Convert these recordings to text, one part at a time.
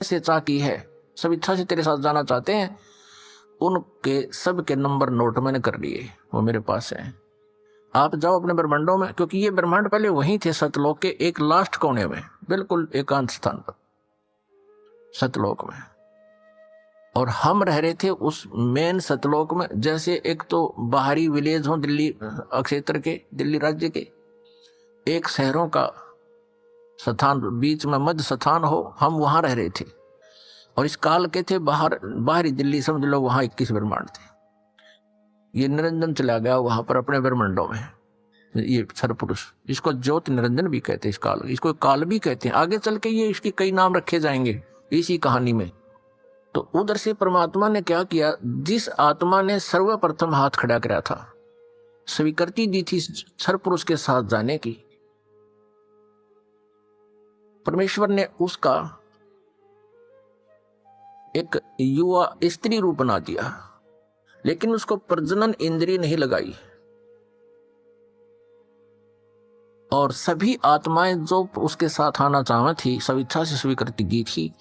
से चाहती है, सब इच्छा से तेरे साथ जाना चाहते हैं, उनके सब के नंबर नोट मैंने कर लिए, वो मेरे पास है। आप जाओ अपने ब्रह्मांडों में, क्योंकि ये ब्रह्मांड पहले वहीं थे सतलोक के एक लास्ट कोने में, बिल्कुल एकांत स्थान पर सतलोक में, और हम रह रहे थे उस मेन सतलोक में। जैसे एक तो बाहरी विलेज हो दिल्ली क्षेत्र के, दिल्ली राज्य के एक शहरों का स्थान, बीच में मध्य स्थान हो, हम वहां रह रहे थे। और इस काल के थे बाहरी दिल्ली, समझ लो वहां 21 ब्रह्मांड थे। ये निरंजन चला गया वहां पर अपने ब्रह्मांडों में, ये क्षर पुरुष, इसको ज्योत निरंजन भी कहते हैं, इस काल, इसको काल भी कहते हैं। आगे चल के ये इसके कई नाम रखे जाएंगे इसी कहानी में। तो उधर से परमात्मा ने क्या किया, जिस आत्मा ने सर्वप्रथम हाथ खड़ा कराया था, स्वीकृति दी थी क्षर पुरुष के साथ जाने की, परमेश्वर ने उसका एक युवा स्त्री रूप बना दिया, लेकिन उसको प्रजनन इंद्रिय नहीं लगाई। और सभी आत्माएं जो उसके साथ आना चाहती थी, सब इच्छा से स्वीकृति दी थी,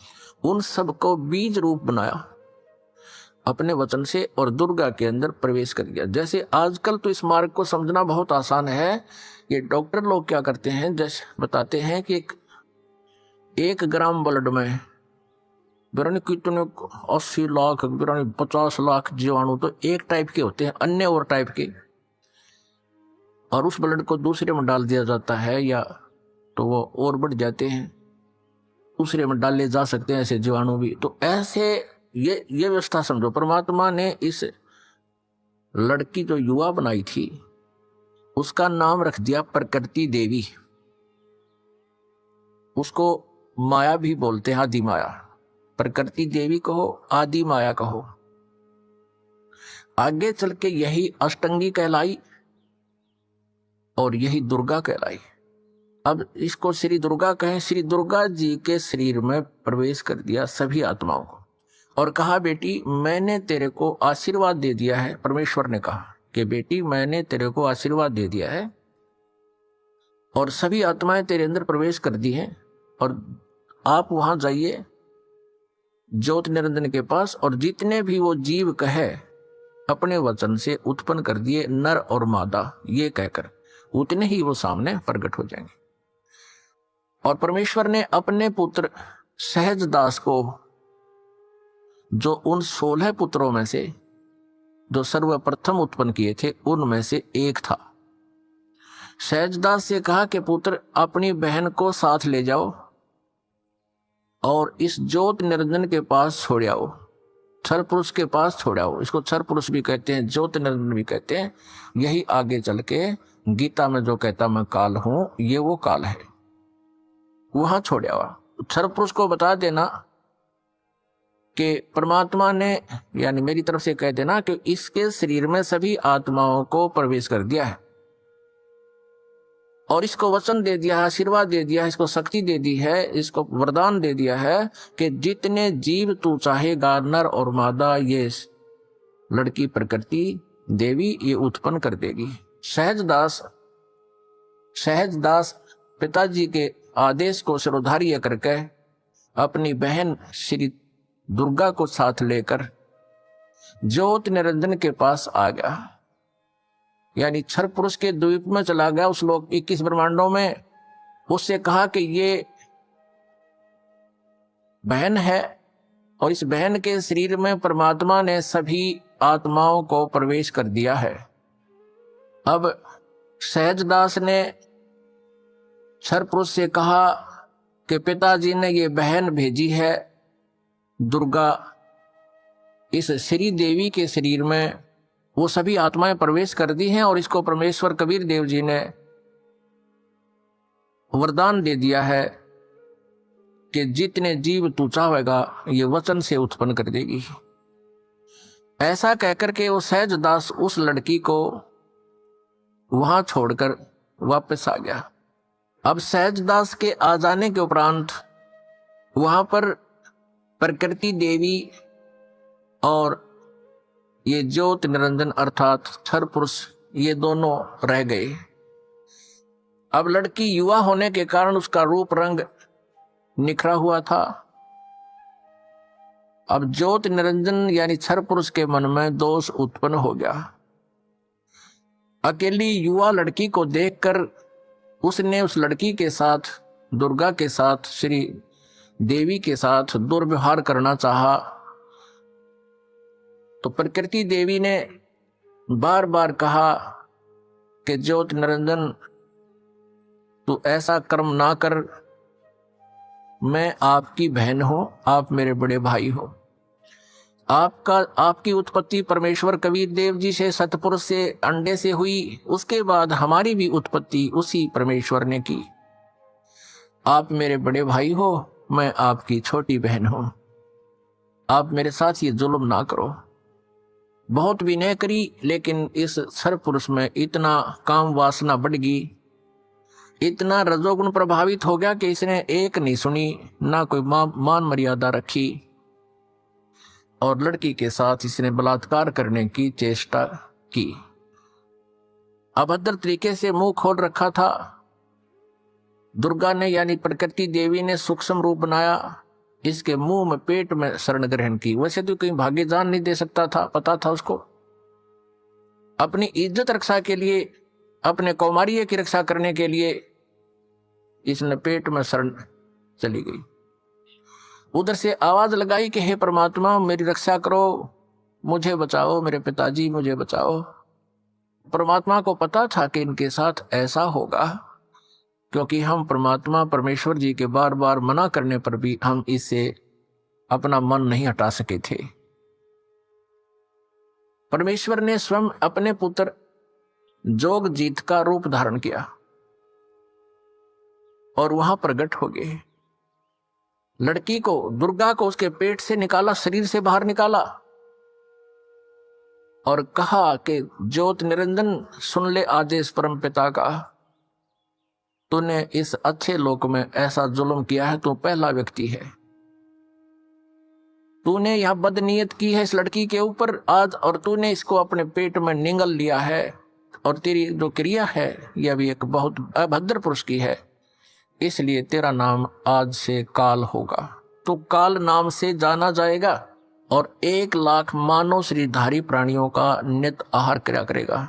उन सबको बीज रूप बनाया अपने वचन से, और दुर्गा के अंदर प्रवेश कर दिया। जैसे आजकल तो इस मार्ग को समझना बहुत आसान है। ये डॉक्टर लोग क्या करते हैं, जैसे बताते हैं कि 1 ग्राम ब्लड में कितने 80 लाख 50 लाख जीवाणु तो एक टाइप के होते हैं, अन्य और टाइप के, और उस ब्लड को दूसरे में डाल दिया जाता है, या तो वो और बढ़ जाते हैं, दूसरे में डाले जा सकते हैं ऐसे जीवाणु भी। तो ऐसे ये व्यवस्था समझो, परमात्मा ने इस लड़की जो युवा बनाई थी उसका नाम रख दिया प्रकृति देवी। उसको माया भी बोलते हैं, आदि माया। प्रकृति देवी कहो, आदि माया कहो। आगे चल के यही अष्टंगी कहलाई और यही दुर्गा कहलाई। अब इसको श्री दुर्गा कहें। श्री दुर्गा जी के शरीर में प्रवेश कर दिया सभी आत्माओं को, और कहा बेटी मैंने तेरे को आशीर्वाद दे दिया है। परमेश्वर ने कहा कि बेटी मैंने तेरे को आशीर्वाद दे दिया है, और सभी आत्माएं तेरे अंदर प्रवेश कर दी हैं, और आप वहां जाइए ज्योत निरंजन के पास, और जितने भी वो जीव कहे अपने वचन से उत्पन्न कर दिए, नर और मादा ये कहकर, उतने ही वो सामने प्रकट हो जाएंगे। और परमेश्वर ने अपने पुत्र सहजदास को, जो उन 16 पुत्रों में से जो सर्वप्रथम उत्पन्न किए थे उनमें से एक था, सहजदास से कहा कि पुत्र अपनी बहन को साथ ले जाओ और इस ज्योत निरंजन के पास छोड़ आओ, क्षर पुरुष के पास छोड़ आओ। इसको क्षर पुरुष भी कहते हैं, ज्योत निरंजन भी कहते हैं। यही आगे चल के गीता में जो कहता मैं काल हूं, ये वो काल है, वहां छोड़ आओ। क्षर पुरुष को बता देना कि परमात्मा ने, यानी मेरी तरफ से कह देना कि इसके शरीर में सभी आत्माओं को प्रवेश कर दिया है, और इसको वचन दे दिया है, आशीर्वाद दे दिया है, इसको शक्ति दे दी है, इसको वरदान दे दिया है कि जितने जीव तू चाहेगा, नर और मादा, ये लड़की प्रकृति देवी ये उत्पन्न कर देगी। सहजदास पिताजी के आदेश को शिरोधार्य करके अपनी बहन श्री दुर्गा को साथ लेकर ज्योत निरंजन के पास आ गया, यानी क्षर पुरुष के द्वीप में चला गया, उस लोक 21 ब्रह्मांडों में। उससे कहा कि ये बहन है, और इस बहन के शरीर में परमात्मा ने सभी आत्माओं को प्रवेश कर दिया है। अब सहजदास ने क्षर पुरुष से कहा कि पिताजी ने ये बहन भेजी है दुर्गा, इस श्री देवी के शरीर में वो सभी आत्माएं प्रवेश कर दी हैं, और इसको परमेश्वर कबीर देव जी ने वरदान दे दिया है कि जितने जीव तू चाहेगा ये वचन से उत्पन्न कर देगी। ऐसा कहकर के वो सहजदास उस लड़की को वहां छोड़कर वापस आ गया। अब सहजदास के आ जाने के उपरांत वहां पर प्रकृति देवी और ये ज्योत निरंजन अर्थात क्षर पुरुष ये दोनों रह गए। अब लड़की युवा होने के कारण उसका रूप रंग निखरा हुआ था, अब ज्योत निरंजन यानी क्षर पुरुष के मन में दोष उत्पन्न हो गया। अकेली युवा लड़की को देखकर उसने उस लड़की के साथ, दुर्गा के साथ, श्री देवी के साथ दुर्व्यवहार करना चाहा। तो प्रकृति देवी ने बार बार कहा कि ज्योत निरंजन तू ऐसा कर्म ना कर, मैं आपकी बहन हूं, आप मेरे बड़े भाई हो। आपकी उत्पत्ति परमेश्वर कबीर देव जी से, सतपुरुष से, अंडे से हुई, उसके बाद हमारी भी उत्पत्ति उसी परमेश्वर ने की। आप मेरे बड़े भाई हो, मैं आपकी छोटी बहन हूं, आप मेरे साथ ये जुल्म ना करो। बहुत विनय करी, लेकिन इस क्षर पुरुष में इतना काम वासना बढ़ गई, इतना रजोगुण प्रभावित हो गया कि इसने एक नहीं सुनी, ना कोई मान मर्यादा रखी, और लड़की के साथ इसने बलात्कार करने की चेष्टा की। अभद्र तरीके से मुंह खोल रखा था। दुर्गा ने यानी प्रकृति देवी ने सूक्ष्म रूप बनाया, इसके मुंह में, पेट में शरण ग्रहण की। वैसे तो कहीं भाग्य जान नहीं दे सकता था, पता था उसको। अपनी इज्जत रक्षा के लिए, अपने कौमार्य की रक्षा करने के लिए इसने पेट में शरण चली गई। उधर से आवाज लगाई कि हे परमात्मा मेरी रक्षा करो, मुझे बचाओ, मेरे पिताजी मुझे बचाओ। परमात्मा को पता था कि इनके साथ ऐसा होगा, क्योंकि हम परमात्मा परमेश्वर जी के बार बार मना करने पर भी हम इससे अपना मन नहीं हटा सके थे। परमेश्वर ने स्वयं अपने पुत्र जोगजीत का रूप धारण किया और वहां प्रकट हो गए। लड़की को, दुर्गा को उसके पेट से निकाला, शरीर से बाहर निकाला और कहा कि ज्योत निरंजन सुन ले आदेश परम पिता का, तूने इस अच्छे लोक में ऐसा जुल्म किया है, तू पहला व्यक्ति है। तूने यह बदनीयत की है इस लड़की के ऊपर आज, और तूने इसको अपने पेट में निगल लिया है, और तेरी जो क्रिया है यह भी एक बहुत अभद्र पुरुष की है, इसलिए तेरा नाम आज से काल होगा। तो काल नाम से जाना जाएगा और 1 लाख मानव शरीरधारी प्राणियों का नित आहार किया करेगा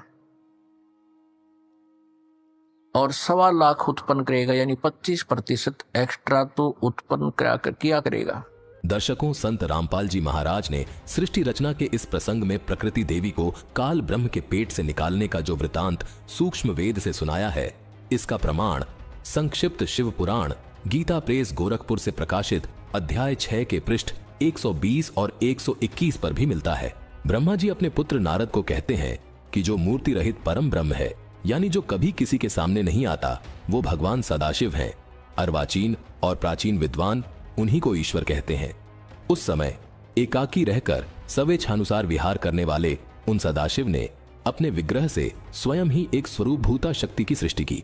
और 1.25 लाख उत्पन्न करेगा, यानी 25% एक्स्ट्रा तो उत्पन्न किया करेगा। दर्शकों, संत रामपाल जी महाराज ने सृष्टि रचना के इस प्रसंग में प्रकृति देवी को काल ब्रह्म के पेट से निकालने का जो वृतांत सूक्ष्म वेद से सुनाया है, इसका प्रमाण संक्षिप्त शिव पुराण गीता प्रेस गोरखपुर से प्रकाशित अध्याय 6 के पृष्ठ 120 और 121 पर भी मिलता है। ब्रह्मा जी अपने पुत्र नारद को कहते हैं कि जो मूर्ति रहित परम ब्रह्म है, यानी जो कभी किसी के सामने नहीं आता, वो भगवान सदाशिव हैं। अर्वाचीन और प्राचीन विद्वान उन्हीं को ईश्वर कहते हैं। उस समय एकाकी रहकर स्वेच्छानुसार विहार करने वाले उन सदाशिव ने अपने विग्रह से स्वयं ही एक स्वरूपभूता शक्ति की सृष्टि की,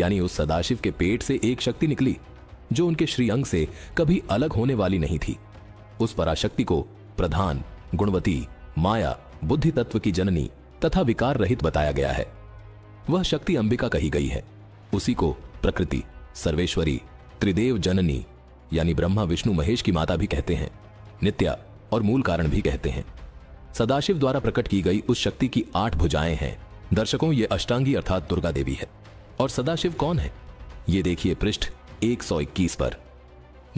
यानी उस सदाशिव के पेट से एक शक्ति निकली जो उनके श्रीअंग से कभी अलग होने वाली नहीं थी। उस पराशक्ति को प्रधान, गुणवती, माया, बुद्धि तत्व की जननी तथा विकार रहित बताया गया है। वह शक्ति अंबिका कही गई है। उसी को प्रकृति, सर्वेश्वरी, त्रिदेव जननी यानी ब्रह्मा विष्णु महेश की माता भी कहते हैं, नित्या और मूल कारण भी कहते हैं। सदाशिव द्वारा प्रकट की गई उस शक्ति की 8 भुजाएं हैं। दर्शकों, ये अष्टांगी अर्थात दुर्गा देवी है। और सदाशिव कौन है, ये देखिए पृष्ठ 121 पर।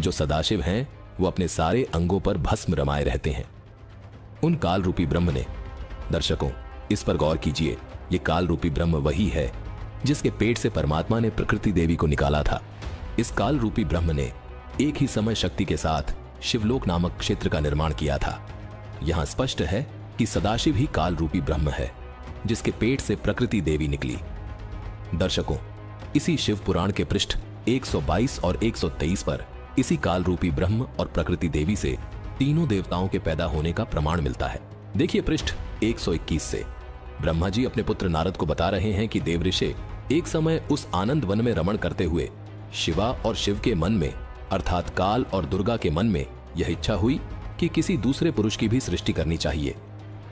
जो सदाशिव हैं वो अपने सारे अंगों पर भस्म रमाए रहते हैं। उन काल रूपी ब्रह्म ने, दर्शकों इस पर गौर कीजिए, ये काल रूपी ब्रह्म वही है जिसके पेट से परमात्मा ने प्रकृति देवी को निकाला था। इस काल रूपी ब्रह्म ने एक ही समय शक्ति के साथ शिवलोक नामक क्षेत्र का निर्माण किया था। यहां स्पष्ट है कि सदाशिव ही काल रूपी ब्रह्म है जिसके पेट से प्रकृति देवी निकली। दर्शकों, इसी शिव पुराण के पृष्ठ 122 और 123 पर इसी काल रूपी ब्रह्म और प्रकृति देवी से तीनों देवताओं के पैदा होने का प्रमाण मिलता है। देखिए पृष्ठ 121 से ब्रह्मा जी अपने पुत्र नारद को बता रहे हैं कि देवऋषि एक समय उस आनंद वन में रमण करते हुए शिवा और शिव के मन में अर्थात काल और दुर्गा के मन में यह इच्छा हुई कि किसी दूसरे पुरुष की भी सृष्टि करनी चाहिए,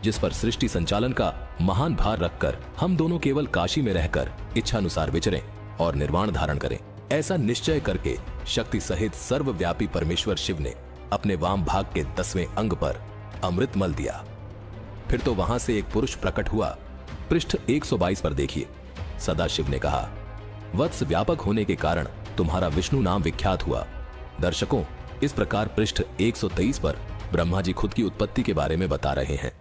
जिस पर सृष्टि संचालन का महान भार रखकर हम दोनों केवल काशी में रहकर इच्छानुसार विचरें और निर्वाण धारण करें। ऐसा निश्चय करके शक्ति सहित सर्वव्यापी परमेश्वर शिव ने अपने वाम भाग के 10वें अंग पर अमृत मल दिया। फिर तो वहां से एक पुरुष प्रकट हुआ। पृष्ठ 122 पर देखिए। सदाशिव ने कहा, वत्स व्यापक होने के कारण तुम्हारा विष्णु नाम विख्यात हुआ। दर्शकों, इस प्रकार पृष्ठ 123 पर ब्रह्मा जी खुद की उत्पत्ति के बारे में बता रहे हैं।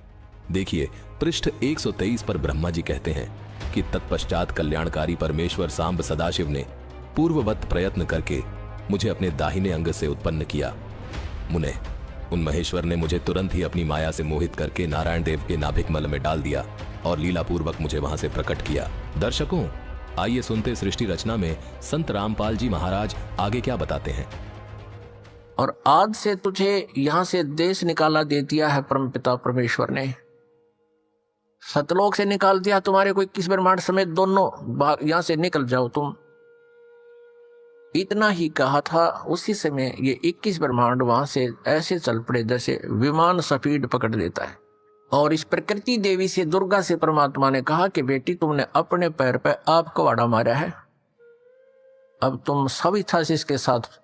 देखिए, पृष्ठ 123 पर ब्रह्मा जी कहते हैं कि तत्पश्चात कल्याणकारी परमेश्वर सांब सदाशिव ने पूर्ववत प्रयत्न करके मुझे अपने दाहिने अंग से उत्पन्न किया। मुने, उन महेश्वर ने मुझे तुरंत ही अपनी माया से मोहित करके नारायण देव के नाभिक मल में डाल दिया और लीलापूर्वक मुझे वहां से प्रकट किया। दर्शकों, आइए सुनते सृष्टि रचना में संत रामपाल जी महाराज आगे क्या बताते हैं। और आज से तुझे यहां से देश निकाला दे दिया है परमपिता परमेश्वर ने। सतलोक से निकाल दिया तुम्हारे को 21 ब्रह्मांड समेत दोनों यहां से निकल जाओ तुम। इतना ही कहा था, उसी समय ये 21 ब्रह्मांड वहां से ऐसे चल पड़े जैसे विमान स्पीड पकड़ लेता है। और इस प्रकृति देवी से, दुर्गा से परमात्मा ने कहा कि बेटी, तुमने अपने पैर पे आप कवाड़ा मारा है, अब तुम सविताशीष के साथ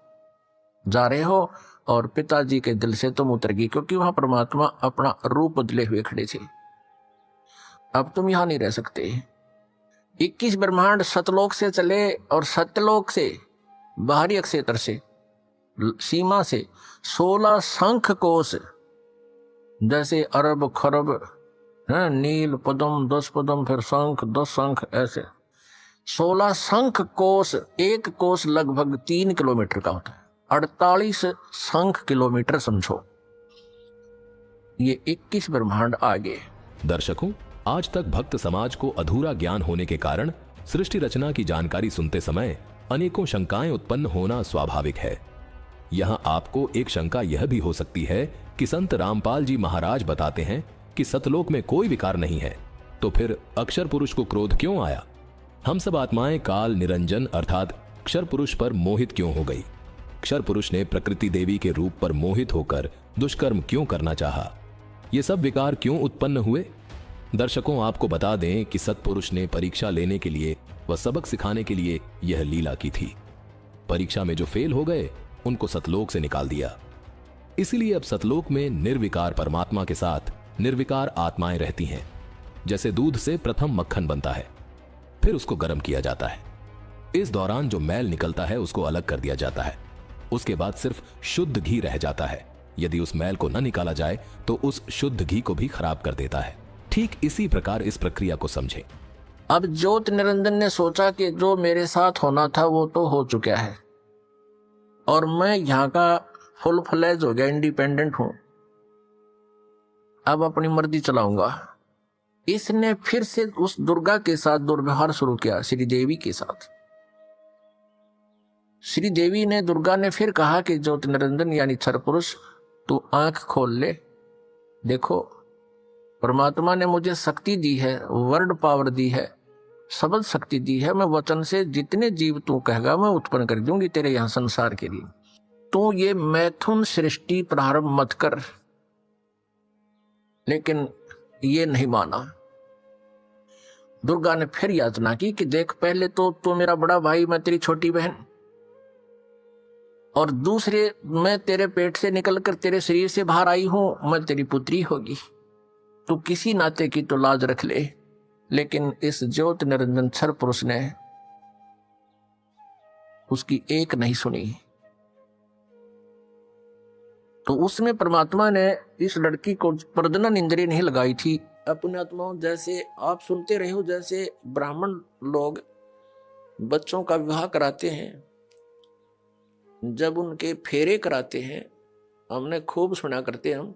जा रहे हो और पिताजी के दिल से तुम उतर गई, क्योंकि वहां परमात्मा अपना रूप बदले हुए खड़े थे। अब तुम यहां नहीं रह सकते। 21 ब्रह्मांड सतलोक से चले और सतलोक से बाहरी क्षेत्र से, सीमा से 16 शंख कोश, जैसे अरब खरब है, नील पद्म 10 पद्म, फिर शंख 10 शंख, ऐसे 16 शंख कोश। एक कोश लगभग 3 किलोमीटर का होता है। 48 शंख किलोमीटर समझो। ये 21 ब्रह्मांड आगे। दर्शकों, आज तक भक्त समाज को अधूरा ज्ञान होने के कारण सृष्टि रचना की जानकारी सुनते समय अनेकों शंकाएं उत्पन्न होना स्वाभाविक है। यहाँ आपको एक शंका यह भी हो सकती है कि संत रामपाल जी महाराज बताते हैं कि सतलोक में कोई विकार नहीं है, तो फिर अक्षर पुरुष को क्रोध क्यों आया? हम सब आत्माएं काल निरंजन अर्थात अक्षर पुरुष पर मोहित क्यों हो गई? अक्षर पुरुष ने प्रकृति देवी के रूप पर मोहित होकर दुष्कर्म क्यों करना चाहा? ये सब विकार क्यों उत्पन्न हुए? दर्शकों, आपको बता दें कि सतपुरुष ने परीक्षा लेने के लिए व सबक सिखाने के लिए यह लीला की थी। परीक्षा में जो फेल हो गए उनको सतलोक से निकाल दिया। इसीलिए अब सतलोक में निर्विकार परमात्मा के साथ निर्विकार आत्माएं रहती हैं। जैसे दूध से प्रथम मक्खन बनता है, फिर उसको गर्म किया जाता है। इस दौरान जो मैल निकलता है उसको अलग कर दिया जाता है। उसके बाद सिर्फ शुद्ध घी रह जाता है। यदि उस मैल को न निकाला जाए तो उस शुद्ध घी को भी खराब कर देता है। ठीक इसी प्रकार इस प्रक्रिया को समझें। अब ज्योत निरंजन ने सोचा कि जो मेरे साथ होना था वो तो हो चुका है और मैं यहाँ का फुल फ्लैज हो गया, इंडिपेंडेंट हूं, अब अपनी मर्जी चलाऊंगा। इसने फिर से उस दुर्गा के साथ दुर्व्यवहार शुरू किया, श्री देवी के साथ। श्री देवी ने, दुर्गा ने फिर कहा कि ज्योत निरंजन यानी क्षर पुरुष, तू आंख खोल ले। देखो, परमात्मा ने मुझे शक्ति दी है, वर्ड पावर दी है, शब्द शक्ति दी है। मैं वचन से जितने जीव तू कहेगा मैं उत्पन्न कर दूंगी तेरे यहां संसार के लिए। तू ये मैथुन सृष्टि प्रारंभ मत कर। लेकिन ये नहीं माना। दुर्गा ने फिर याचना की कि देख, पहले तो तू मेरा बड़ा भाई, मैं तेरी छोटी बहन, और दूसरे मैं तेरे पेट से निकलकर तेरे शरीर से बाहर आई हूं, मैं तेरी पुत्री होगी। तू किसी नाते की तो लाज रख ले। लेकिन इस ज्योत निरंजन क्षर पुरुष ने उसकी एक नहीं सुनी। तो उसमें परमात्मा ने इस लड़की को प्रजनन इंद्रिय नहीं लगाई थी। अपने आत्माओं, जैसे आप सुनते रहे हो, जैसे ब्राह्मण लोग बच्चों का विवाह कराते हैं, जब उनके फेरे कराते हैं, हमने खूब सुना करते हम,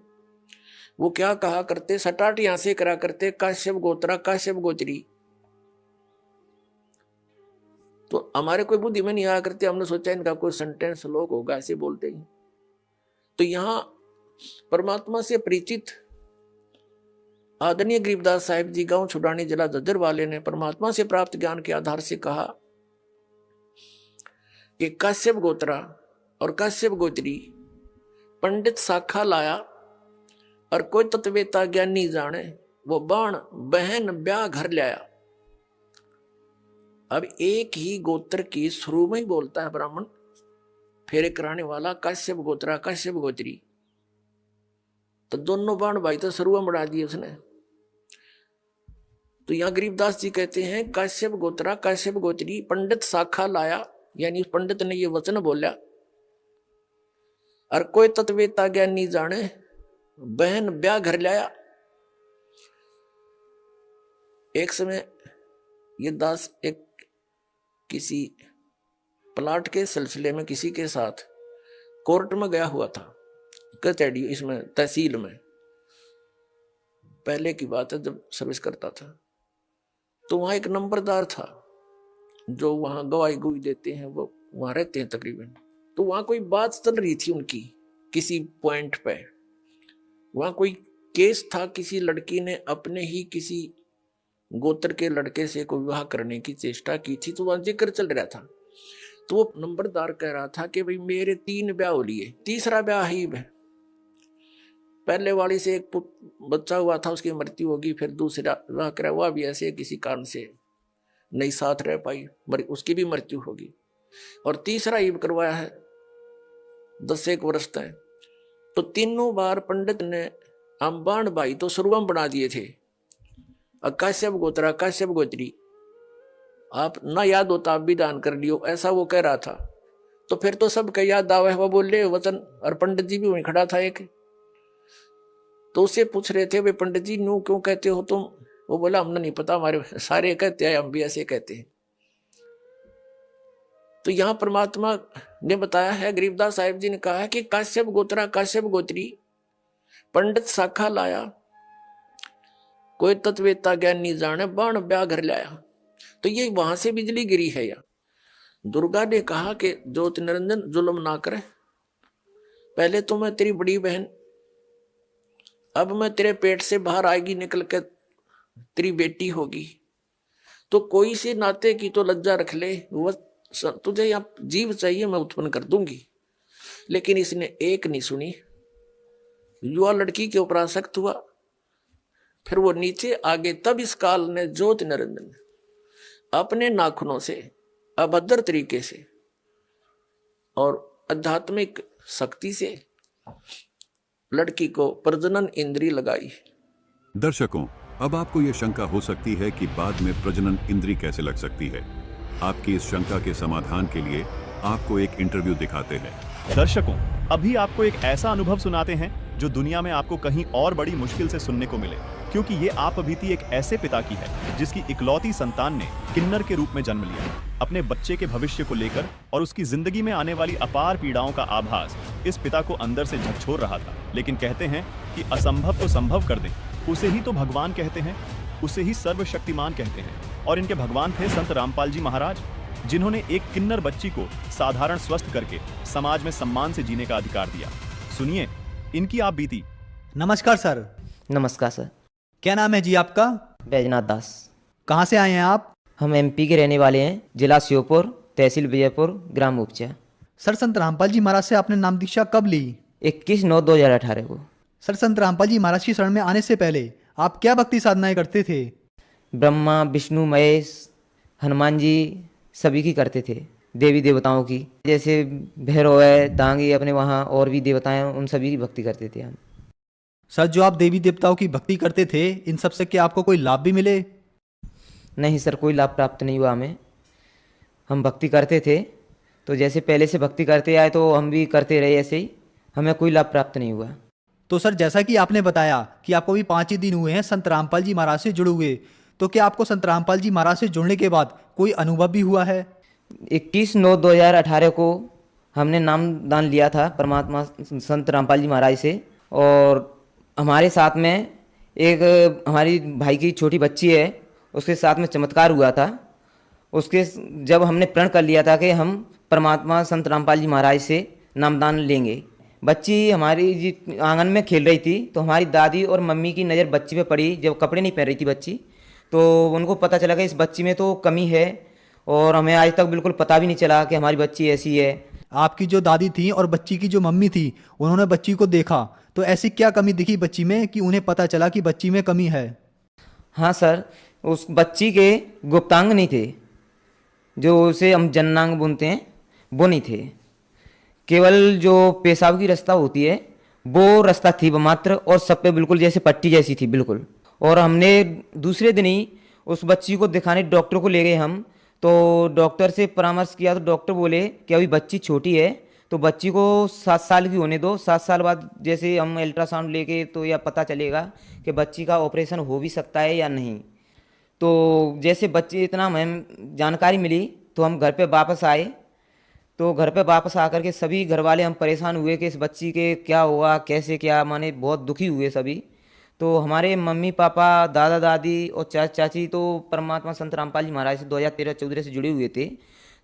वो क्या कहा करते, सटाट यहां से करा करते, काश्यप गोत्रा काश्यप गोत्री। तो हमारे कोई बुद्धि में नहीं आया करते, हमने सोचा इनका कोई सेंटेंस लोग होगा, ऐसे बोलते ही। तो यहां परमात्मा से परिचित आदरणीय गरीबदास साहिब जी, गांव छुड़ानी, जिला जज्जर वाले ने परमात्मा से प्राप्त ज्ञान के आधार से कहा कि काश्यप गोत्रा और काश्यप गोत्री पंडित शाखा लाया और कोई तत्वेता ज्ञानी जाने, वो बाण बहन ब्याह घर लाया। अब एक ही गोत्र की शुरू में ही बोलता है ब्राह्मण फेरे कराने वाला काश्यप गोत्रा काश्यप गोत्री। तो दोनों बाण भाई तो सरुआ बढ़ा दिए उसने। तो यहां गरीबदास जी कहते हैं काश्यप गोत्रा काश्यप गोत्री पंडित शाखा लाया, यानी उस पंडित ने ये वचन बोला, और कोई तत्वेता ज्ञान नहीं जाने बहन ब्याह घर लाया। एक समय ये दास एक किसी प्लाट के सिलसिले में किसी के साथ कोर्ट में गया हुआ था, कचहरी इसमें तहसील में, पहले की बात है जब सर्विस करता था। तो वहां एक नंबरदार था जो वहां गवाही गुई देते हैं, वो वहां रहते हैं तकरीबन। तो वहां कोई बात चल रही थी उनकी किसी पॉइंट पे, वहां कोई केस था, किसी लड़की ने अपने ही किसी गोत्र के लड़के से कोई विवाह करने की चेष्टा की थी, तो वहां जिक्र चल रहा था। तो वो नंबरदार कह रहा था कि भाई मेरे 3 ब्याह हो लिए, तीसरा ब्याह ही है। पहले वाली से एक बच्चा हुआ था, उसकी मृत्यु होगी, फिर दूसरा विवाह करा हुआ भी ऐसे किसी कारण से नहीं साथ रह पाई, उसकी भी मृत्यु होगी, और तीसरा ही करवाया है 10 वर्ष तक। तो तीनों बार पंडित ने अंबाण भाई तो शुरुआत बना दिए थे, काश्यप गोत्रा काश्यप गोत्री, आप ना याद होता आप भी दान कर लियो, ऐसा वो कह रहा था। तो फिर तो सब का याद आवा है, वो बोले वचन, और पंडित जी भी वहीं खड़ा था एक। तो उससे पूछ रहे थे वे पंडित जी न्यू क्यों कहते हो तुम? वो बोला हमने नहीं पता, हमारे सारे कहते हैं, हम भी ऐसे कहते हैं। तो यहां परमात्मा ने बताया है, गरीबदास साहिब जी ने कहा है कि काश्यप गोत्रा काश्यप गोत्री पंडित शाखा लाया, कोई तत्वेता ज्ञान नहीं जाने बाण ब्याह घर लाया। तो ये वहां से बिजली गिरी है। या दुर्गा ने कहा कि ज्योति निरंजन जुल्म ना करे, पहले तो मैं तेरी बड़ी बहन, अब मैं तेरे पेट से बाहर आएगी निकल के तेरी बेटी होगी, तो कोई से नाते की तो लज्जा रख ले, तुझे यहाँ जीव चाहिए मैं उत्पन्न कर दूंगी। लेकिन इसने एक नहीं सुनी, युवा लड़की के ऊपर आसक्त हुआ, फिर वो नीचे आगे। तब इस काल ने ज्योति निरंजन अपने नाखूनों से अभद्र तरीके से और आध्यात्मिक शक्ति से लड़की को प्रजनन इंद्री लगाई। दर्शकों, अब आपको यह शंका हो सकती है कि बाद में प्रजनन इंद्री कैसे लग सकती है। आपकी इस शंका के समाधान के लिए आपको एक इंटरव्यू दिखाते हैं। दर्शकों, अभी आपको एक ऐसा अनुभव सुनाते हैं जो दुनिया में आपको कहीं और बड़ी मुश्किल से सुनने को मिले, क्योंकि ये आपबीती एक ऐसे पिता की है जिसकी इकलौती संतान ने किन्नर के रूप में जन्म लिया। अपने बच्चे के भविष्य को लेकर और उसकी जिंदगी में आने वाली अपार पीड़ाओं का आभास इस पिता को अंदर से झकझोर रहा था। लेकिन कहते हैं कि असंभव तो संभव कर दे, उसे ही तो भगवान कहते हैं, उसे ही सर्वशक्तिमान कहते हैं। और इनके भगवान थे संत रामपाल जी महाराज, जिन्होंने एक किन्नर बच्ची को साधारण स्वस्थ करके समाज में सम्मान से जीने का अधिकार दिया। सुनिए इनकी आप बीती। नमस्कार सर। नमस्कार सर। क्या नाम है जी आपका? बैजनाथ दास। कहाँ से आए हैं आप? हम एमपी के रहने वाले हैं, जिला श्योपुर, तहसील विजयपुर, ग्राम उपचा। सर, संत रामपाल जी महाराज से आपने नाम दीक्षा कब ली? 21/9/2018 को। सर, संत रामपाल जी महाराज की शरण में आने से पहले आप क्या भक्ति साधनाएं करते थे? ब्रह्मा विष्णु महेश हनुमान जी सभी की करते थे, देवी देवताओं की, जैसे भैरव है, दांगी, अपने वहाँ और भी देवताएं, उन सभी की भक्ति करते थे हम। सर, जो आप देवी देवताओं की भक्ति करते थे, इन सब से क्या आपको कोई लाभ भी मिले? नहीं सर, कोई लाभ प्राप्त नहीं हुआ हमें। हम भक्ति करते थे तो जैसे पहले से भक्ति करते आए तो हम भी करते रहे ऐसे ही, हमें कोई लाभ प्राप्त नहीं हुआ। तो सर, जैसा कि आपने बताया कि आपको भी 5 ही दिन हुए हैं संत रामपाल जी महाराज से जुड़े हुए, तो क्या आपको संत रामपाल जी महाराज से जुड़ने के बाद कोई अनुभव भी हुआ है? 21/9/2018 को हमने नामदान लिया था परमात्मा संत रामपाल जी महाराज से, और हमारे साथ में एक हमारी भाई की छोटी बच्ची है, उसके साथ में चमत्कार हुआ था। उसके जब हमने प्रण कर लिया था कि हम परमात्मा संत रामपाल जी महाराज से नामदान लेंगे, बच्ची हमारी जी आंगन में खेल रही थी, तो हमारी दादी और मम्मी की नज़र बच्ची पे पड़ी, जब कपड़े नहीं पहन रही थी बच्ची, तो उनको पता चला कि इस बच्ची में तो कमी है, और हमें आज तक बिल्कुल पता भी नहीं चला कि हमारी बच्ची ऐसी है। आपकी जो दादी थी और बच्ची की जो मम्मी थी, उन्होंने बच्ची को देखा, तो ऐसी क्या कमी दिखी बच्ची में कि उन्हें पता चला कि बच्ची में कमी है? हाँ सर, उस बच्ची के गुप्तांग नहीं थे, जो उसे हम जन्नांग बोलते हैं, वो नहीं थे। केवल जो पेशाब की रास्ता होती है वो रास्ता थी मात्र, और सब पे बिल्कुल जैसे पट्टी जैसी थी बिल्कुल। और हमने दूसरे दिन ही उस बच्ची को दिखाने डॉक्टर को ले गए हम, तो डॉक्टर से परामर्श किया तो डॉक्टर बोले कि अभी बच्ची छोटी है तो बच्ची को 7 साल की होने दो, 7 साल बाद जैसे हम अल्ट्रासाउंड लेके तो यह पता चलेगा कि बच्ची का ऑपरेशन हो भी सकता है या नहीं। तो जैसे बच्चे इतना हमें जानकारी मिली तो हम घर पे वापस आए। तो घर पे वापस आकर के सभी घर वाले हम परेशान हुए कि इस बच्ची के क्या हुआ, कैसे क्या, माने बहुत दुखी हुए सभी। तो हमारे मम्मी पापा, दादा दादी और चाची तो परमात्मा संत रामपाल जी महाराज से 2013-14 से जुड़े हुए थे।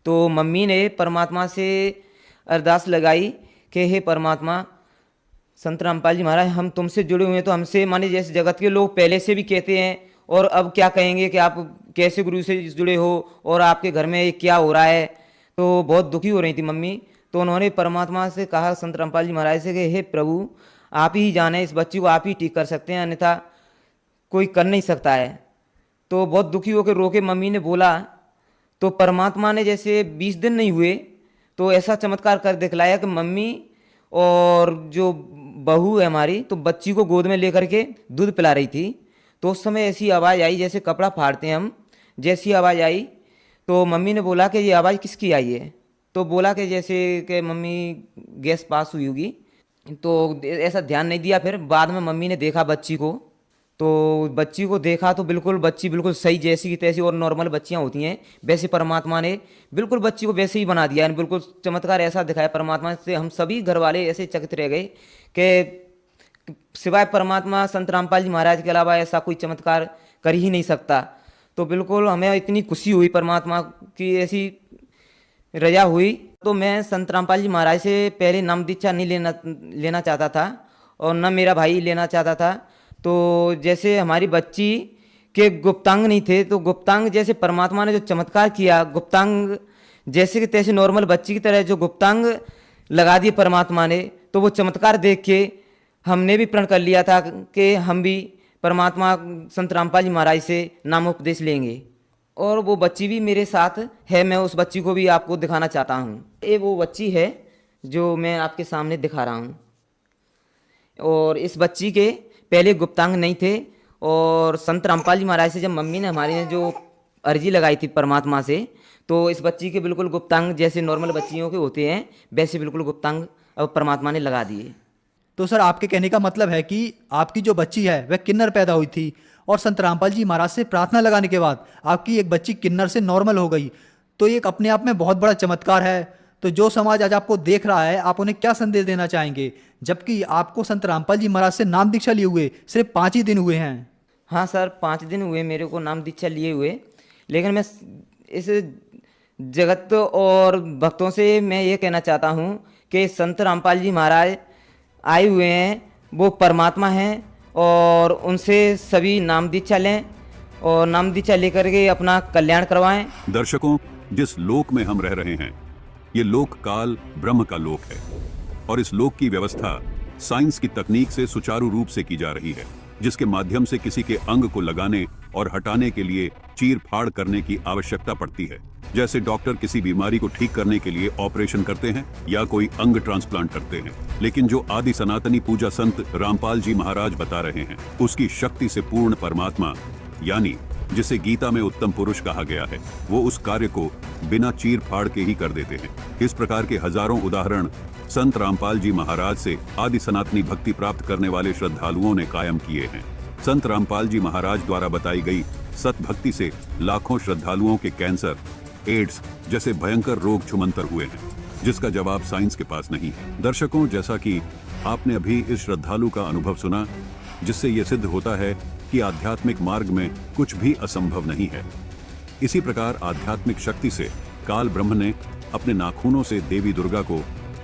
तो मम्मी ने परमात्मा से अरदास लगाई कि हे परमात्मा संत रामपाल जी महाराज, हम तुमसे जुड़े हुए हैं तो हमसे माने जैसे जगत के लोग पहले से भी कहते हैं और अब क्या कहेंगे कि आप कैसे गुरु से जुड़े हो और आपके घर में क्या हो रहा है। तो बहुत दुखी हो रही थी मम्मी। तो उन्होंने परमात्मा से कहा संत रामपाल जी महाराज से कि हे प्रभु, आप ही जाने, इस बच्ची को आप ही ठीक कर सकते हैं, अन्यथा कोई कर नहीं सकता है। तो बहुत दुखी होकर रोके मम्मी ने बोला। तो परमात्मा ने जैसे 20 दिन नहीं हुए तो ऐसा चमत्कार कर दिखलाया कि मम्मी और जो बहू है हमारी तो बच्ची को गोद में लेकर के दूध पिला रही थी। तो उस समय ऐसी आवाज़ आई जैसे कपड़ा फाड़ते हैं हम, जैसी आवाज़ आई तो मम्मी ने बोला कि ये आवाज़ किसकी आई है। तो बोला कि जैसे कि मम्मी गैस पास हुई होगी। तो ऐसा ध्यान नहीं दिया। फिर बाद में मम्मी ने देखा बच्ची को, तो बच्ची को देखा तो बिल्कुल बच्ची बिल्कुल सही जैसी की तैसी और नॉर्मल बच्चियां होती हैं वैसे परमात्मा ने बिल्कुल बच्ची को वैसे ही बना दिया। बिल्कुल चमत्कार ऐसा दिखाया परमात्मा से, हम सभी घर वाले ऐसे चकित रह गए कि सिवाय परमात्मा संत रामपाल जी महाराज के अलावा ऐसा कोई चमत्कार कर ही नहीं सकता। तो बिल्कुल हमें इतनी खुशी हुई, परमात्मा की ऐसी रजा हुई। तो मैं संत रामपाल जी महाराज से पहले नाम दीक्षा नहीं लेना चाहता था और न मेरा भाई लेना चाहता था। तो जैसे हमारी बच्ची के गुप्तांग नहीं थे तो गुप्तांग जैसे परमात्मा ने जो चमत्कार किया, गुप्तांग जैसे कि तैसे नॉर्मल बच्ची की तरह जो गुप्तांग लगा दिए परमात्मा ने, तो वो चमत्कार देख के हमने भी प्रण कर लिया था कि हम भी परमात्मा संत रामपाल जी महाराज से नाम उपदेश लेंगे। और वो बच्ची भी मेरे साथ है, मैं उस बच्ची को भी आपको दिखाना चाहता हूँ। ये वो बच्ची है जो मैं आपके सामने दिखा रहा हूँ। और इस बच्ची के पहले गुप्तांग नहीं थे और संत रामपाल जी महाराज से जब मम्मी ने हमारी जो अर्जी लगाई थी परमात्मा से, तो इस बच्ची के बिल्कुल गुप्तांग जैसे नॉर्मल बच्चियों के होते हैं वैसे बिल्कुल गुप्तांग अब परमात्मा ने लगा दिए। तो सर आपके कहने का मतलब है कि आपकी जो बच्ची है वह किन्नर पैदा हुई थी और संत रामपाल जी महाराज से प्रार्थना लगाने के बाद आपकी एक बच्ची किन्नर से नॉर्मल हो गई। तो ये एक अपने आप में बहुत बड़ा चमत्कार है। तो जो समाज आज आपको देख रहा है, आप उन्हें क्या संदेश देना चाहेंगे, जबकि आपको संत रामपाल जी महाराज से नाम दीक्षा लिए हुए सिर्फ 5 ही दिन हुए हैं? हाँ सर, 5 दिन हुए मेरे को नाम दीक्षा लिए हुए, लेकिन मैं इस जगत और भक्तों से मैं ये कहना चाहता हूँ कि संत रामपाल जी महाराज आए हुए हैं, वो परमात्मा हैं और उनसे सभी नाम दीक्षा लें और नाम दीक्षा लेकर के अपना कल्याण करवाएं। दर्शकों, जिस लोक में हम रह रहे हैं ये लोक काल ब्रह्म का लोक है और इस लोक की व्यवस्था साइंस की तकनीक से सुचारू रूप से की जा रही है, जिसके माध्यम से किसी के अंग को लगाने और हटाने के लिए चीर फाड़ करने की आवश्यकता पड़ती है। जैसे डॉक्टर किसी बीमारी को ठीक करने के लिए ऑपरेशन करते हैं या कोई अंग ट्रांसप्लांट करते हैं, लेकिन जो आदि सनातनी पूजा संत रामपाल जी महाराज बता रहे हैं उसकी शक्ति से पूर्ण परमात्मा, यानी जिसे गीता में उत्तम पुरुष कहा गया है, वो उस कार्य को बिना चीर फाड़ के ही कर देते हैं। इस प्रकार के हजारों उदाहरण संत रामपाल जी महाराज से आदि सनातनी भक्ति प्राप्त करने वाले श्रद्धालुओं ने कायम किए हैं। संत रामपाल जी महाराज द्वारा बताई गई सत भक्ति से लाखों श्रद्धालुओं के कैंसर, एड्स जैसे भयंकर रोग छुमंतर हुए हैं, जिसका जवाब साइंस के पास नहीं है। दर्शकों, जैसा कि आपने अभी इस श्रद्धालु का अनुभव सुना, जिससे यह सिद्ध होता है कि आध्यात्मिक मार्ग में कुछ भी असंभव नहीं है। इसी प्रकार आध्यात्मिक शक्ति से काल ब्रह्म ने अपने नाखूनों से देवी दुर्गा को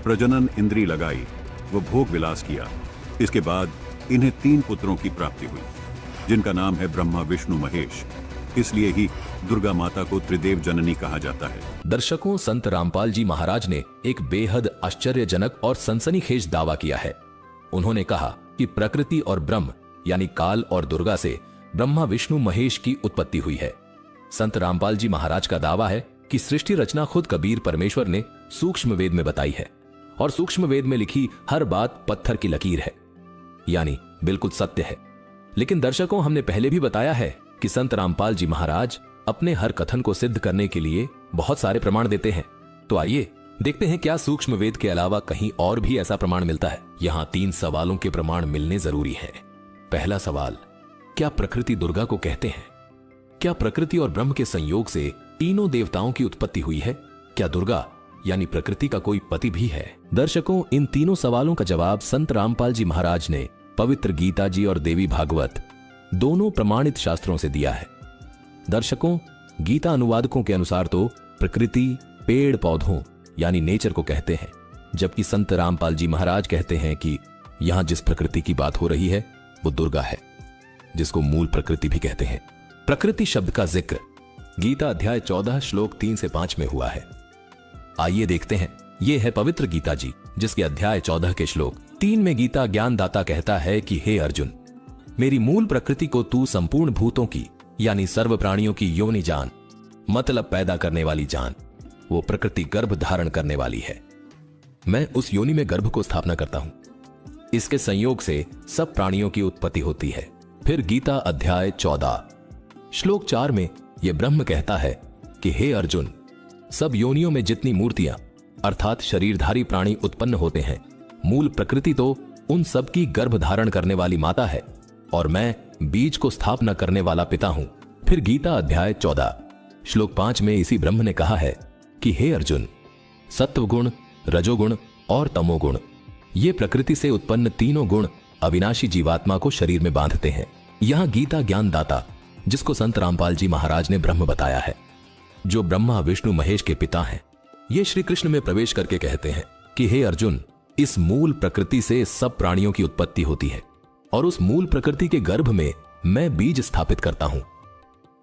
प्रजनन इंद्री लगाई, वो भोग विलास किया। इसके बाद इन्हें 3 पुत्रों की प्राप्ति हुई, जिनका नाम है ब्रह्मा, विष्णु, महेश। इसलिए ही दुर्गा माता को त्रिदेव जननी कहा जाता है। दर्शकों, संत रामपाल जी महाराज ने एक बेहद आश्चर्यजनक और सनसनीखेज दावा किया है। उन्होंने कहा कि प्रकृति और ब्रह्म यानी काल और दुर्गा से ब्रह्मा, विष्णु, महेश की उत्पत्ति हुई है। संत रामपाल जी महाराज का दावा है कि सृष्टि रचना खुद कबीर परमेश्वर ने सूक्ष्म वेद में बताई है और सूक्ष्म वेद में लिखी हर बात पत्थर की लकीर है, यानी बिल्कुल सत्य है। लेकिन दर्शकों, हमने पहले भी बताया है कि संत रामपाल जी महाराज अपने हर कथन को सिद्ध करने के लिए बहुत सारे प्रमाण देते हैं। तो आइए देखते हैं क्या सूक्ष्म वेद के अलावा कहीं और भी ऐसा प्रमाण मिलता है। यहां 3 सवालों के प्रमाण मिलने जरूरी हैं। पहला सवाल, क्या प्रकृति दुर्गा को कहते हैं? क्या प्रकृति और ब्रह्म के संयोग से तीनों देवताओं की उत्पत्ति हुई है? क्या दुर्गा यानी प्रकृति का कोई पति भी है? दर्शकों, इन तीनों सवालों का जवाब संत रामपाल जी महाराज ने पवित्र गीता जी और देवी भागवत दोनों प्रमाणित शास्त्रों से दिया है। दर्शकों, गीता अनुवादकों के अनुसार तो प्रकृति पेड़ पौधों यानी नेचर को कहते हैं, जबकि संत रामपाल जी महाराज कहते हैं कि यहां जिस प्रकृति की बात हो रही है वो दुर्गा है, जिसको मूल प्रकृति भी कहते हैं। प्रकृति शब्द का जिक्र गीता अध्याय 14 श्लोक 3 से 5 में हुआ है। आइए देखते हैं। यह है पवित्र गीता जी, जिसके अध्याय 14 के श्लोक 3 में गीता ज्ञानदाता कहता है कि हे अर्जुन, मेरी मूल प्रकृति को तू संपूर्ण भूतों की यानी सर्व प्राणियों की योनि जान, मतलब पैदा करने वाली जान। वो प्रकृति गर्भ धारण करने वाली है। मैं उस योनि में गर्भ को स्थापना करता हूं। इसके संयोग से सब प्राणियों की उत्पत्ति होती है। फिर गीता अध्याय 14 श्लोक 4 में यह ब्रह्म कहता है कि हे अर्जुन, सब योनियों में जितनी मूर्तियां अर्थात शरीरधारी प्राणी उत्पन्न होते हैं, मूल प्रकृति तो उन सब की गर्भ धारण करने वाली माता है और मैं बीज को स्थापना करने वाला पिता हूं। फिर गीता अध्याय 14 श्लोक 5 में इसी ब्रह्म ने कहा है कि हे अर्जुन, सत्वगुण, रजोगुण और तमोगुण ये प्रकृति से उत्पन्न तीनों गुण अविनाशी जीवात्मा को शरीर में बांधते हैं। यहां गीता ज्ञानदाता, जिसको संत रामपाल जी महाराज ने ब्रह्म बताया है, जो ब्रह्मा विष्णु महेश के पिता हैं, ये श्री कृष्ण में प्रवेश करके कहते हैं कि हे अर्जुन, इस मूल प्रकृति से सब प्राणियों की उत्पत्ति होती है और उस मूल प्रकृति के गर्भ में मैं बीज स्थापित करता हूं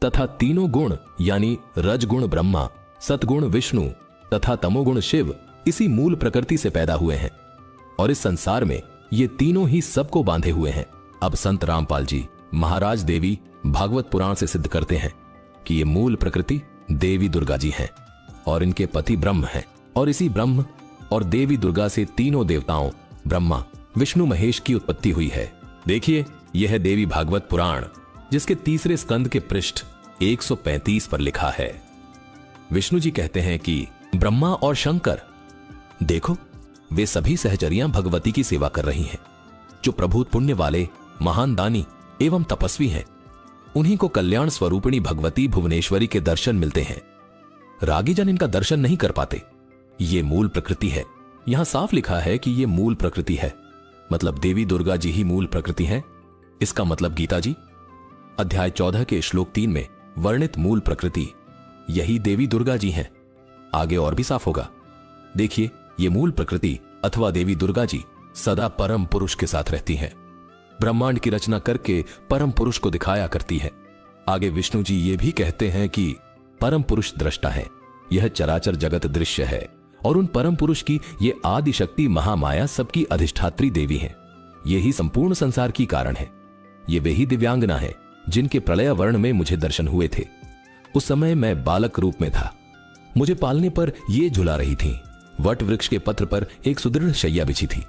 तथा तीनों गुण यानी रजगुण ब्रह्मा, सतगुण विष्णु तथा तमोगुण शिव इसी मूल प्रकृति से पैदा हुए हैं और इस संसार में ये तीनों ही सबको बांधे हुए हैं। अब संत रामपाल जी महाराज देवी भागवत पुराण से सिद्ध करते हैं कि ये मूल प्रकृति देवी दुर्गा जी हैं और इनके पति ब्रह्म हैं और इसी ब्रह्म और देवी दुर्गा से तीनों देवताओं ब्रह्मा विष्णु महेश की उत्पत्ति हुई है। देखिए, यह है देवी भागवत पुराण, जिसके 3 स्कंद के पृष्ठ 135 पर लिखा है। विष्णु जी कहते हैं कि ब्रह्मा और शंकर, देखो वे सभी सहचरियां भगवती की सेवा कर रही हैं, जो प्रभुत पुण्य वाले महान दानी एवं तपस्वी हैं। उन्हीं को कल्याण स्वरूपिणी भगवती भुवनेश्वरी के दर्शन मिलते हैं। रागी जन इनका दर्शन नहीं कर पाते। ये मूल प्रकृति है। यहां साफ लिखा है कि ये मूल प्रकृति है, मतलब देवी दुर्गा जी ही मूल प्रकृति हैं। इसका मतलब गीता जी अध्याय 14 के श्लोक 3 में वर्णित मूल प्रकृति यही देवी दुर्गा जी हैं। आगे और भी साफ होगा। देखिए, ये मूल प्रकृति अथवा देवी दुर्गा जी सदा परम पुरुष के साथ रहती हैं। ब्रह्मांड की रचना करके परम पुरुष को दिखाया करती है। आगे विष्णु जी ये भी कहते हैं कि परम पुरुष दृष्टा है, यह चराचर जगत दृश्य है और उन परम पुरुष की ये आदि शक्ति महामाया सबकी अधिष्ठात्री देवी है। यही संपूर्ण संसार की कारण है। ये वे ही दिव्यांगना है जिनके प्रलय वर्ण में मुझे दर्शन हुए थे। उस समय मैं बालक रूप में था। मुझे पालने पर ये झुला रही थी। वट वृक्ष के पत्र पर एक सुदृढ़ शैया बिछी थी।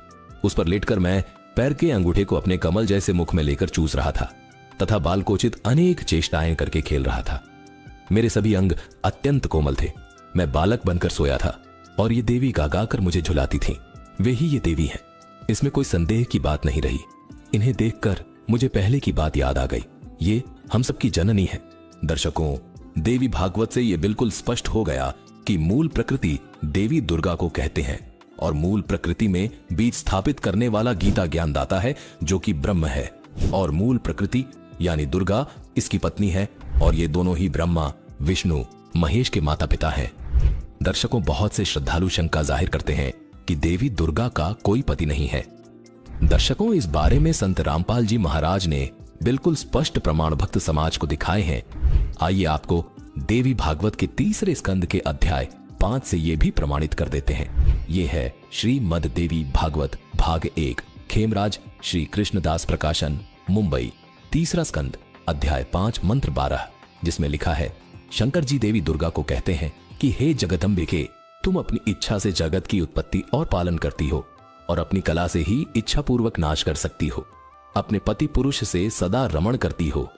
उस पर लेटकर मैं पैर के अंगूठे को अपने कमल जैसे मुख में लेकर चूस रहा था तथा बालकोचित अनेक चेष्टाएं करके खेल रहा था। मेरे सभी अंग अत्यंत कोमल थे। मैं बालक बनकर सोया था और ये देवी गाकर मुझे झुलाती थी। वे ही ये देवी हैं, इसमें कोई संदेह की बात नहीं रही। इन्हें देखकर मुझे पहले की बात याद आ गई। ये हम सबकी जननी है। दर्शकों, देवी भागवत से यह बिल्कुल स्पष्ट हो गया कि मूल प्रकृति देवी दुर्गा को कहते हैं और मूल प्रकृति में बीज स्थापित करने वाला गीता ज्ञानदाता है, जो कि ब्रह्म है, और मूल प्रकृति यानी दुर्गा इसकी पत्नी है और ये दोनों ही ब्रह्मा विष्णु महेश के माता पिता हैं। दर्शकों, बहुत से श्रद्धालु शंका जाहिर करते हैं कि देवी दुर्गा का कोई पति नहीं है। दर्शकों, इस बारे में संत रामपाल जी महाराज ने बिल्कुल स्पष्ट प्रमाण भक्त समाज को दिखाए हैं। आइए आपको देवी भागवत के 3 स्कंद के अध्याय 5 से ये भी प्रमाणित कर देते हैं। ये है श्रीमद देवी भागवत भाग 1, खेमराज श्री कृष्णदास प्रकाशन, मुंबई, 3 स्कंद अध्याय 5 मंत्र 12, जिसमें लिखा है, शंकर जी देवी दुर्गा को कहते हैं कि हे जगदम्बिके, तुम अपनी इच्छा से जगत की उत्पत्ति और पालन करती हो और अपनी कला से ही इच्छा पूर्वक नाश कर सकती हो। अपने पति पुरुष से सदा रमण करती हो।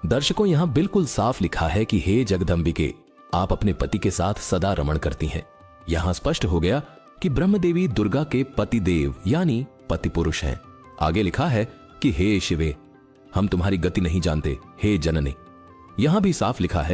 दर्शकों, यहां बिल्कुल साफ लिखा है कि हे जगदंबिके, आप अपने पति के साथ सदा रमण करती हैं। यहां स्पष्ट हो गया कि ब्रह्मदेवी दुर्गा के पति देव यानी पति पुरुष हैं। आगे लिखा है कि हे शिवे, हम तुम्हारी गति नहीं जानते, हे जननी। यहां भी साफ लिखा है